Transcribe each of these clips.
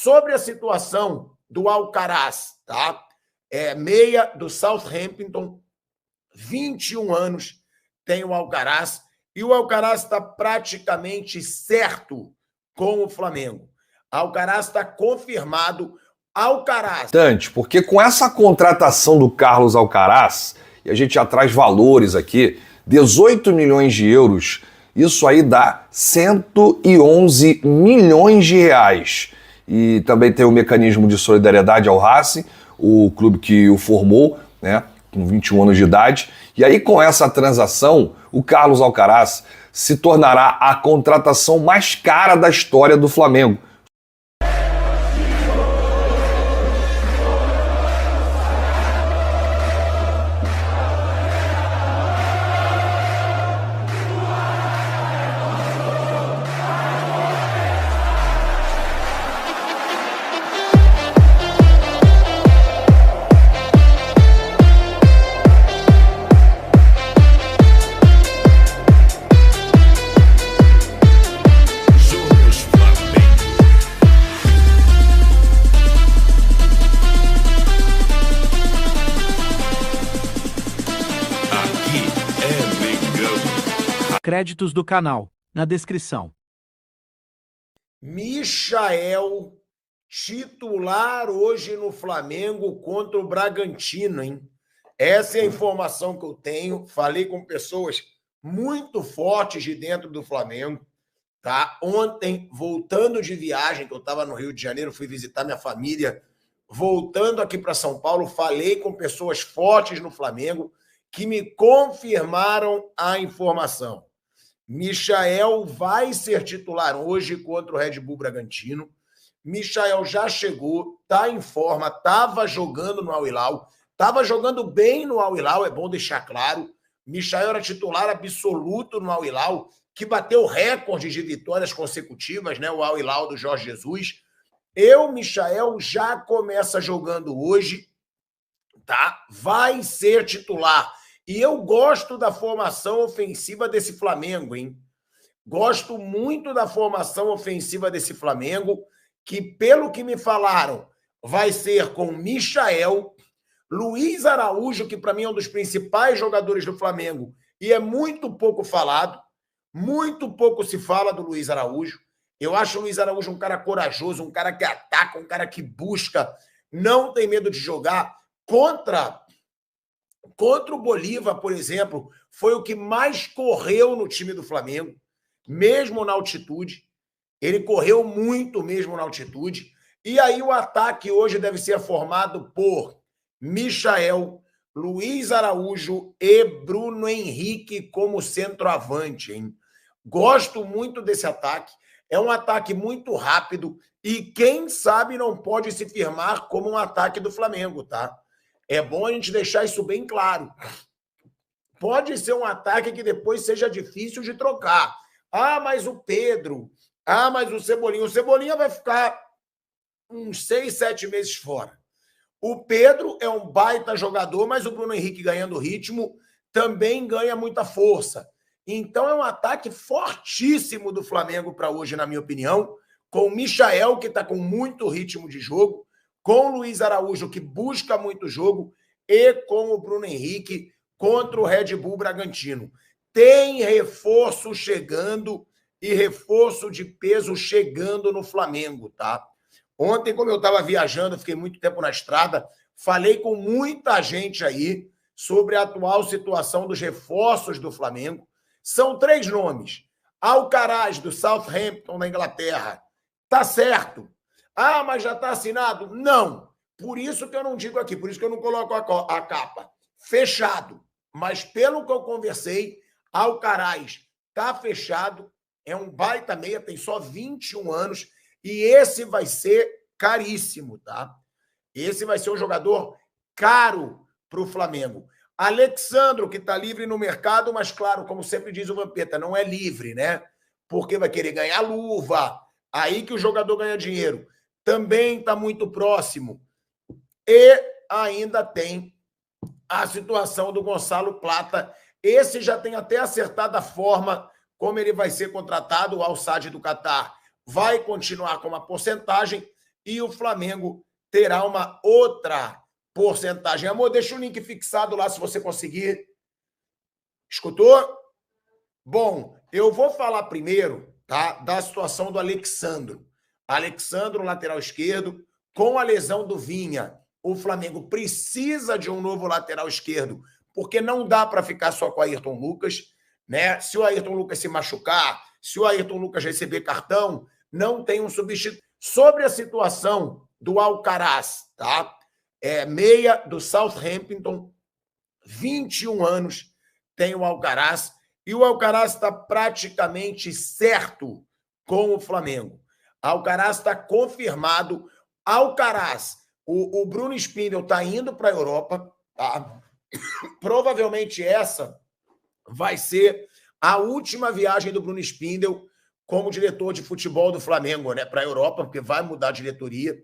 Sobre a situação do Alcaraz, tá? Meia do Southampton, 21 anos tem o Alcaraz, e o Alcaraz está praticamente certo com o Flamengo. Alcaraz está confirmado. Alcaraz. Porque com essa contratação do Carlos Alcaraz, e a gente já traz valores aqui, 18 milhões de euros, isso aí dá 111 milhões de reais. E também tem o mecanismo de solidariedade ao Racing, o clube que o formou, né, com 21 anos de idade. E aí, com essa transação, o Carlos Alcaraz se tornará a contratação mais cara da história do Flamengo. Créditos do canal, na descrição. Michael, titular hoje no Flamengo contra o Bragantino, hein? Essa é a informação que eu tenho. Falei com pessoas muito fortes de dentro do Flamengo, tá? Ontem, voltando de viagem, que eu estava no Rio de Janeiro, fui visitar minha família, voltando aqui para São Paulo, falei com pessoas fortes no Flamengo que me confirmaram a informação. Michael vai ser titular hoje contra o Red Bull Bragantino. Michael já chegou, está em forma, estava jogando no Al Hilal, estava jogando bem no Al Hilal, é bom deixar claro. Michael era titular absoluto no Al Hilal, que bateu recorde de vitórias consecutivas, né? O Al Hilal do Jorge Jesus. Michael já começa jogando hoje, tá? Vai ser titular. E eu gosto da formação ofensiva desse Flamengo, hein? Gosto muito da formação ofensiva desse Flamengo, que, pelo que me falaram, vai ser com Michael, Luiz Araújo, que para mim é um dos principais jogadores do Flamengo, e é muito pouco falado, muito pouco se fala do Luiz Araújo. Eu acho o Luiz Araújo um cara corajoso, um cara que ataca, um cara que busca, não tem medo de jogar. Contra o Bolívar, por exemplo, foi o que mais correu no time do Flamengo, mesmo na altitude. Ele correu muito mesmo na altitude. E aí o ataque hoje deve ser formado por Michael, Luiz Araújo e Bruno Henrique como centroavante, hein? Gosto muito desse ataque. É um ataque muito rápido e, quem sabe, não pode se firmar como um ataque do Flamengo, tá? É bom a gente deixar isso bem claro. Pode ser um ataque que depois seja difícil de trocar. Ah, mas o Pedro. Ah, mas o Cebolinha. O Cebolinha vai ficar uns 6, 7 meses fora. O Pedro é um baita jogador, mas o Bruno Henrique, ganhando ritmo, também ganha muita força. Então é um ataque fortíssimo do Flamengo para hoje, na minha opinião, com o Michael, que está com muito ritmo de jogo, com o Luiz Araújo, que busca muito jogo, e com o Bruno Henrique contra o Red Bull Bragantino. Tem reforço chegando e reforço de peso chegando no Flamengo, tá? Ontem, como eu estava viajando, fiquei muito tempo na estrada, falei com muita gente aí sobre a atual situação dos reforços do Flamengo. São 3 nomes. Alcaraz, do Southampton, na Inglaterra. Tá certo. Ah, mas já está assinado? Não. Por isso que eu não digo aqui, por isso que eu não coloco a capa. Fechado. Mas pelo que eu conversei, Alcaraz está fechado, é um baita meia, tem só 21 anos, e esse vai ser caríssimo, tá? Esse vai ser um jogador caro para o Flamengo. Alexandro, que está livre no mercado, mas claro, como sempre diz o Vampeta, não é livre, né? Porque vai querer ganhar luva, aí que o jogador ganha dinheiro. Também está muito próximo. E ainda tem a situação do Gonçalo Plata. Esse já tem até acertado a forma como ele vai ser contratado. O Al Sadd do Catar vai continuar com uma porcentagem e o Flamengo terá uma outra porcentagem. Amor, deixa o link fixado lá se você conseguir. Escutou? Bom, eu vou falar primeiro, tá, da situação do Alexandro. Alexandro, lateral esquerdo, com a lesão do Vinha. O Flamengo precisa de um novo lateral esquerdo, porque não dá para ficar só com o Ayrton Lucas, né? Se o Ayrton Lucas se machucar, se o Ayrton Lucas receber cartão, não tem um substituto. Sobre a situação do Alcaraz, tá? Meia do Southampton, 21 anos tem o Alcaraz, e o Alcaraz está praticamente certo com o Flamengo. Alcaraz está confirmado. Alcaraz, o Bruno Spindel está indo para a Europa, tá? Provavelmente essa vai ser a última viagem do Bruno Spindel como diretor de futebol do Flamengo, né, para a Europa, porque vai mudar a diretoria.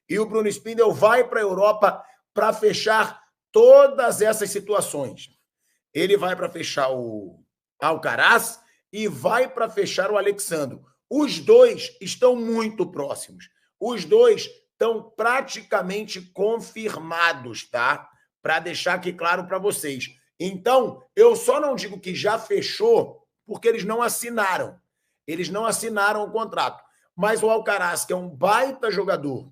E o Bruno Spindel vai para a Europa para fechar todas essas situações. Ele vai para fechar o Alcaraz e vai para fechar o Alexandro. Os dois estão muito próximos. Os dois estão praticamente confirmados, tá? Para deixar aqui claro para vocês. Então, eu só não digo que já fechou, porque eles não assinaram. Eles não assinaram o contrato. Mas o Alcaraz, que é um baita jogador,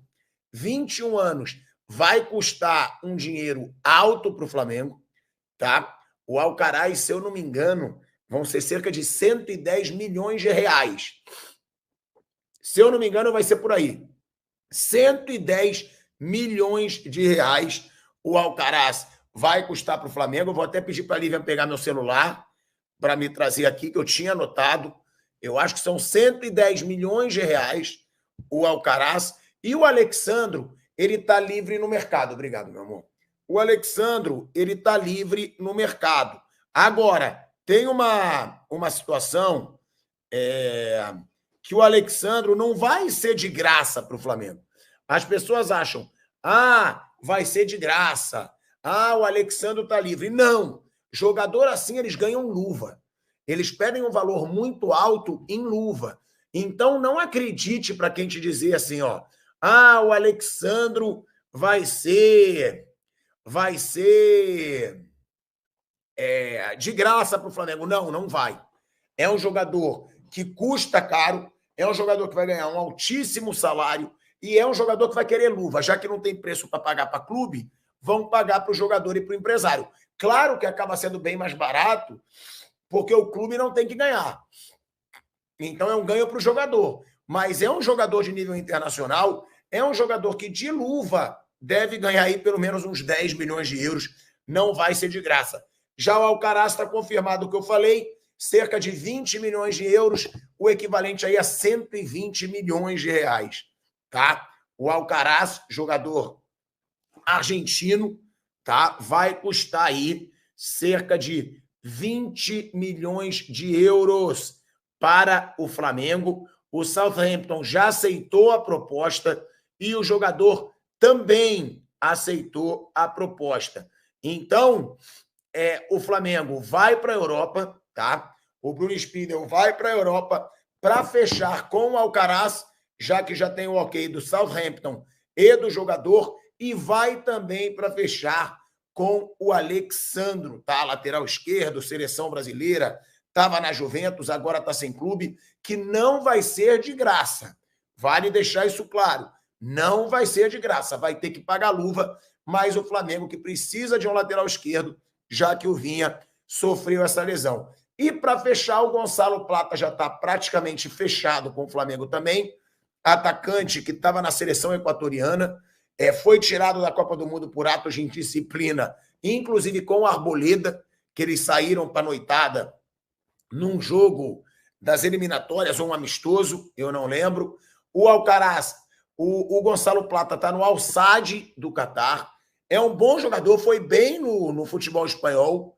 21 anos, vai custar um dinheiro alto para o Flamengo, tá? O Alcaraz, se eu não me engano, vão ser cerca de 110 milhões de reais. Se eu não me engano, vai ser por aí. 110 milhões de reais o Alcaraz vai custar para o Flamengo. Eu vou até pedir para a Lívia pegar meu celular para me trazer aqui, que eu tinha anotado. Eu acho que são 110 milhões de reais o Alcaraz. E o Alexandro, ele está livre no mercado. Obrigado, meu amor. O Alexandro, ele está livre no mercado. Agora, tem uma situação que o Alexandro não vai ser de graça para o Flamengo. As pessoas acham, vai ser de graça. O Alexandro está livre. Não. Jogador assim, eles ganham luva. Eles pedem um valor muito alto em luva. Então, não acredite para quem te dizer assim, ó, o Alexandro vai ser de graça para o Flamengo. Não, não vai. É um jogador que custa caro, é um jogador que vai ganhar um altíssimo salário e é um jogador que vai querer luva. Já que não tem preço para pagar para clube, vão pagar para o jogador e para o empresário. Claro que acaba sendo bem mais barato, porque o clube não tem que ganhar. Então é um ganho para o jogador. Mas é um jogador de nível internacional, é um jogador que de luva deve ganhar aí pelo menos uns 10 milhões de euros. Não vai ser de graça. Já o Alcaraz está confirmado o que eu falei, cerca de 20 milhões de euros, o equivalente aí a 120 milhões de reais. Tá? O Alcaraz, jogador argentino, tá? Vai custar aí cerca de 20 milhões de euros para o Flamengo. O Southampton já aceitou a proposta e o jogador também aceitou a proposta. Então, o Flamengo vai para a Europa, tá? O Bruno Spindel vai para a Europa para fechar com o Alcaraz, já que já tem o ok do Southampton e do jogador, e vai também para fechar com o Alexandro, tá? Lateral esquerdo, seleção brasileira, estava na Juventus, agora está sem clube, que não vai ser de graça. Vale deixar isso claro. Não vai ser de graça, vai ter que pagar luva, mas o Flamengo que precisa de um lateral esquerdo, já que o Vinha sofreu essa lesão. E para fechar, o Gonçalo Plata já está praticamente fechado com o Flamengo também. Atacante que estava na seleção equatoriana, foi tirado da Copa do Mundo por atos de indisciplina, inclusive com o Arboleda, que eles saíram para a noitada num jogo das eliminatórias, ou um amistoso, eu não lembro. O Alcaraz, o Gonçalo Plata está no Al-Sadd do Catar, é um bom jogador, foi bem no futebol espanhol,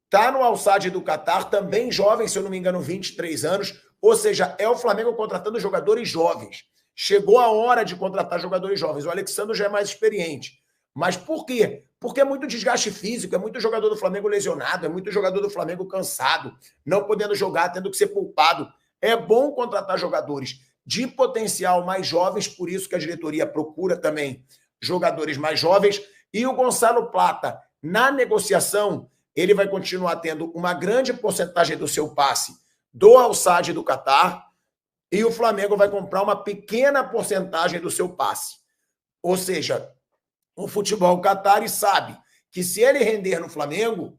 está no Al-Sadd do Catar, também jovem, se eu não me engano, 23 anos, ou seja, é o Flamengo contratando jogadores jovens. Chegou a hora de contratar jogadores jovens. O Alexandre já é mais experiente. Mas por quê? Porque é muito desgaste físico, é muito jogador do Flamengo lesionado, é muito jogador do Flamengo cansado, não podendo jogar, tendo que ser poupado. É bom contratar jogadores de potencial mais jovens, por isso que a diretoria procura também jogadores mais jovens. E o Gonçalo Plata, na negociação, ele vai continuar tendo uma grande porcentagem do seu passe do Al-Sadd do Catar, e o Flamengo vai comprar uma pequena porcentagem do seu passe. Ou seja, o futebol Qatar sabe que se ele render no Flamengo,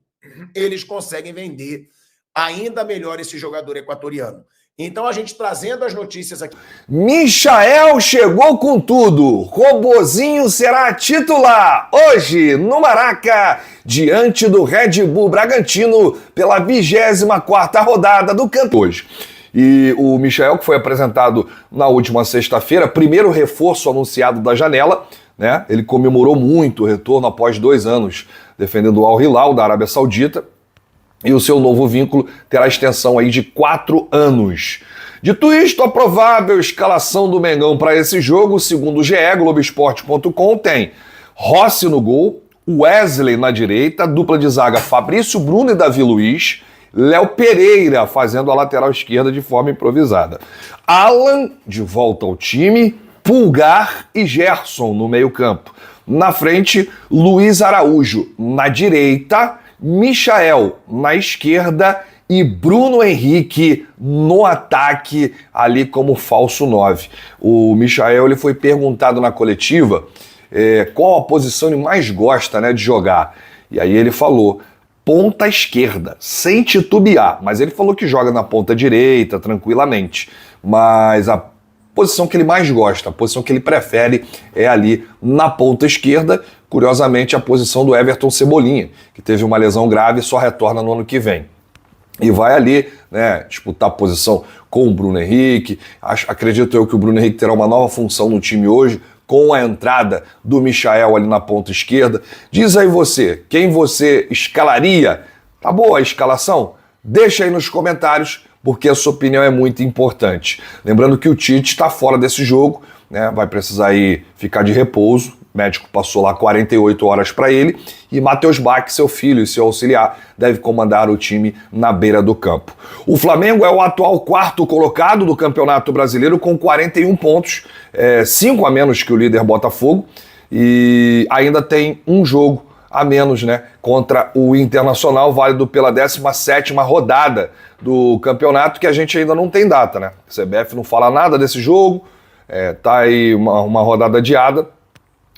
eles conseguem vender ainda melhor esse jogador equatoriano. Então, a gente trazendo as notícias aqui. Michael chegou com tudo. Robozinho será titular hoje no Maraca, diante do Red Bull Bragantino, pela 24ª rodada do campeonato hoje. E o Michael, que foi apresentado na última sexta-feira, primeiro reforço anunciado da janela, né? Ele comemorou muito o retorno após 2 anos defendendo o Al Hilal da Arábia Saudita. E o seu novo vínculo terá extensão aí de 4 anos. Dito isto, a provável escalação do Mengão para esse jogo, segundo o GE, Globoesporte.com, tem Rossi no gol, Wesley na direita, dupla de zaga Fabrício Bruno e Davi Luiz, Léo Pereira fazendo a lateral esquerda de forma improvisada. Alan de volta ao time, Pulgar e Gerson no meio-campo. Na frente, Luiz Araújo na direita, Michael na esquerda e Bruno Henrique no ataque, ali como falso 9. O Michael ele foi perguntado na coletiva qual a posição ele mais gosta, né, de jogar. E aí ele falou, ponta esquerda, sem titubear. Mas ele falou que joga na ponta direita, tranquilamente. Mas a posição que ele mais gosta, a posição que ele prefere é ali na ponta esquerda. Curiosamente, a posição do Everton Cebolinha, que teve uma lesão grave e só retorna no ano que vem. E vai ali, né, disputar a posição com o Bruno Henrique. Acredito eu que o Bruno Henrique terá uma nova função no time hoje, com a entrada do Michael ali na ponta esquerda. Diz aí você, quem você escalaria? Tá boa a escalação? Deixa aí nos comentários, porque a sua opinião é muito importante. Lembrando que o Tite está fora desse jogo, né, vai precisar aí ficar de repouso. O médico passou lá 48 horas para ele e Matheus Bach, seu filho e seu auxiliar, deve comandar o time na beira do campo. O Flamengo é o atual 4º colocado do Campeonato Brasileiro com 41 pontos, 5 a menos que o líder Botafogo, e ainda tem um jogo a menos, né, contra o Internacional, válido pela 17ª rodada do campeonato, que a gente ainda não tem data, né? A CBF não fala nada desse jogo, tá aí uma rodada adiada.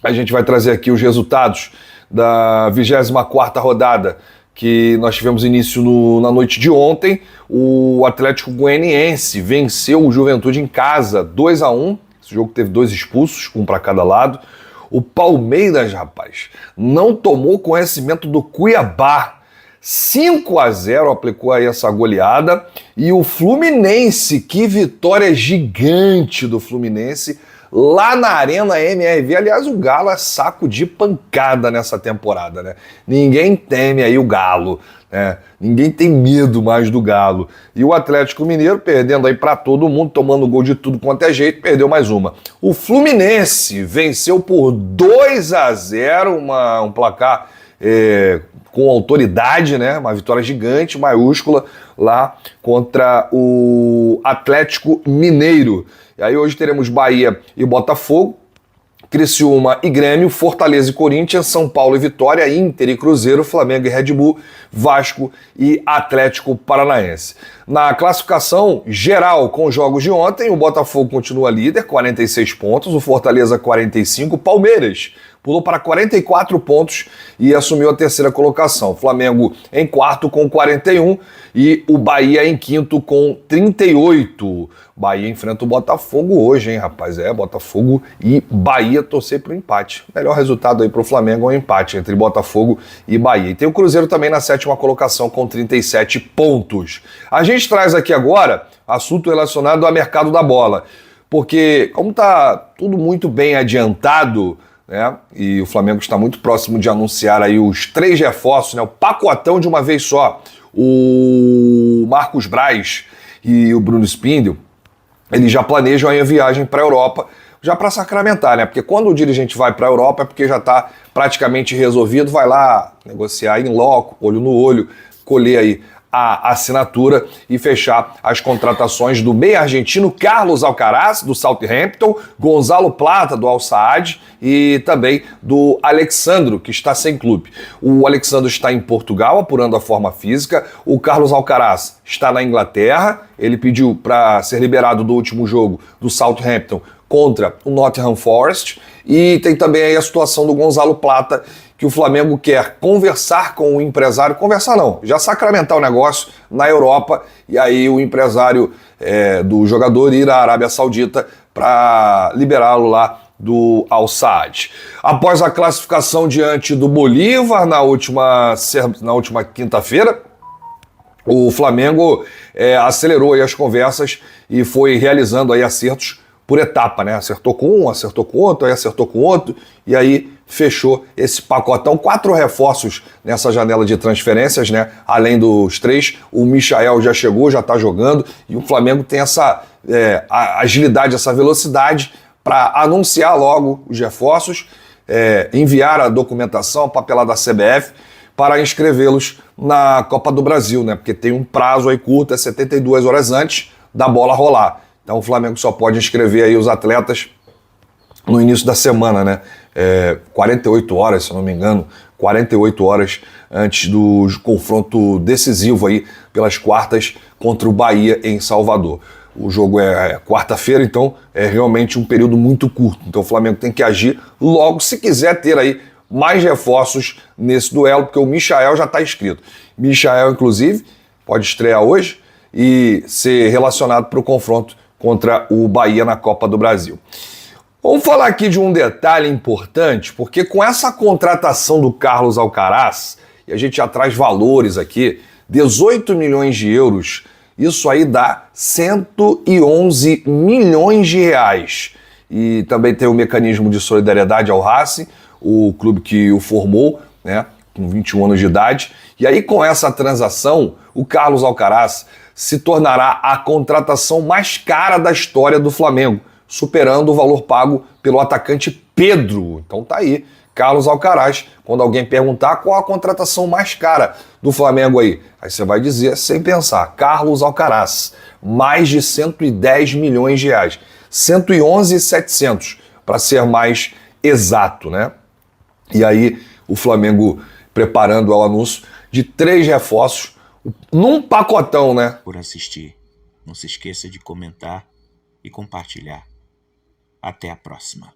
A gente vai trazer aqui os resultados da 24ª rodada, que nós tivemos início na noite de ontem. O Atlético Goianiense venceu o Juventude em casa, 2-1. Esse jogo teve 2 expulsos, um para cada lado. O Palmeiras, rapaz, não tomou conhecimento do Cuiabá. 5-0 aplicou aí essa goleada. E o Fluminense, que vitória gigante do Fluminense, lá na Arena MRV. Aliás, o Galo é saco de pancada nessa temporada, né? Ninguém teme aí o Galo, né? Ninguém tem medo mais do Galo. E o Atlético Mineiro perdendo aí pra todo mundo, tomando gol de tudo quanto é jeito, perdeu mais uma. O Fluminense venceu por 2-0, um placar com autoridade, né? Uma vitória gigante, maiúscula, lá contra o Atlético Mineiro. E aí hoje teremos Bahia e Botafogo, Criciúma e Grêmio, Fortaleza e Corinthians, São Paulo e Vitória, Inter e Cruzeiro, Flamengo e Red Bull, Vasco e Atlético Paranaense. Na classificação geral, com os jogos de ontem, o Botafogo continua líder, 46 pontos, o Fortaleza 45, Palmeiras pulou para 44 pontos e assumiu a 3ª colocação. O Flamengo em 4º com 41 e o Bahia em 5º com 38. Bahia enfrenta o Botafogo hoje, hein, rapaz? Botafogo e Bahia torcer pro empate. Melhor resultado aí pro Flamengo é um empate entre Botafogo e Bahia. E tem o Cruzeiro também na 7ª colocação com 37 pontos. A gente traz aqui agora assunto relacionado ao mercado da bola, porque como tá tudo muito bem adiantado, né, e o Flamengo está muito próximo de anunciar aí os 3 reforços, né, o pacotão de uma vez só, o Marcos Braz e o Bruno Spindel, eles já planejam aí a viagem para a Europa, já para sacramentar, né? Porque quando o dirigente vai para a Europa é porque já está praticamente resolvido, vai lá negociar em loco, olho no olho, colher aí a assinatura e fechar as contratações do meia argentino Carlos Alcaraz, do Southampton, Gonzalo Plata, do Al Sadd, e também do Alexandro, que está sem clube. O Alexandro está em Portugal, apurando a forma física. O Carlos Alcaraz está na Inglaterra. Ele pediu para ser liberado do último jogo do Southampton contra o Nottingham Forest. E tem também aí a situação do Gonzalo Plata, que o Flamengo quer conversar com o empresário, conversar não, já sacramentar o negócio na Europa, e aí o empresário do jogador ir à Arábia Saudita para liberá-lo lá do Al Sadd. Após a classificação diante do Bolívar na última quinta-feira, o Flamengo acelerou aí as conversas e foi realizando aí acertos por etapa, né? Acertou com um, acertou com outro, aí acertou com outro, e aí fechou esse pacotão. 4 reforços nessa janela de transferências, né? Além dos 3, o Michael já chegou, já está jogando, e o Flamengo tem essa agilidade, essa velocidade para anunciar logo os reforços, enviar a documentação, a papelada da CBF, para inscrevê-los na Copa do Brasil, né? Porque tem um prazo aí curto, 72 horas antes da bola rolar. Então o Flamengo só pode inscrever aí os atletas no início da semana, né? 48 horas, se eu não me engano, 48 horas antes do confronto decisivo aí pelas quartas contra o Bahia em Salvador. O jogo é quarta-feira, então é realmente um período muito curto. Então o Flamengo tem que agir logo se quiser ter aí mais reforços nesse duelo, porque o Michael já está inscrito. Michael, inclusive, pode estrear hoje e ser relacionado para o confronto contra o Bahia na Copa do Brasil. Vamos falar aqui de um detalhe importante, porque com essa contratação do Carlos Alcaraz, e a gente já traz valores aqui, 18 milhões de euros, isso aí dá 111 milhões de reais. E também tem o mecanismo de solidariedade ao Racing, o clube que o formou, né, com 21 anos de idade. E aí com essa transação, o Carlos Alcaraz se tornará a contratação mais cara da história do Flamengo, superando o valor pago pelo atacante Pedro. Então tá aí, Carlos Alcaraz. Quando alguém perguntar qual a contratação mais cara do Flamengo aí você vai dizer, sem pensar, Carlos Alcaraz, mais de 110 milhões de reais. 111.700, para ser mais exato, né? E aí o Flamengo preparando o anúncio de 3 reforços num pacotão, né? Por assistir. Não se esqueça de comentar e compartilhar. Até a próxima.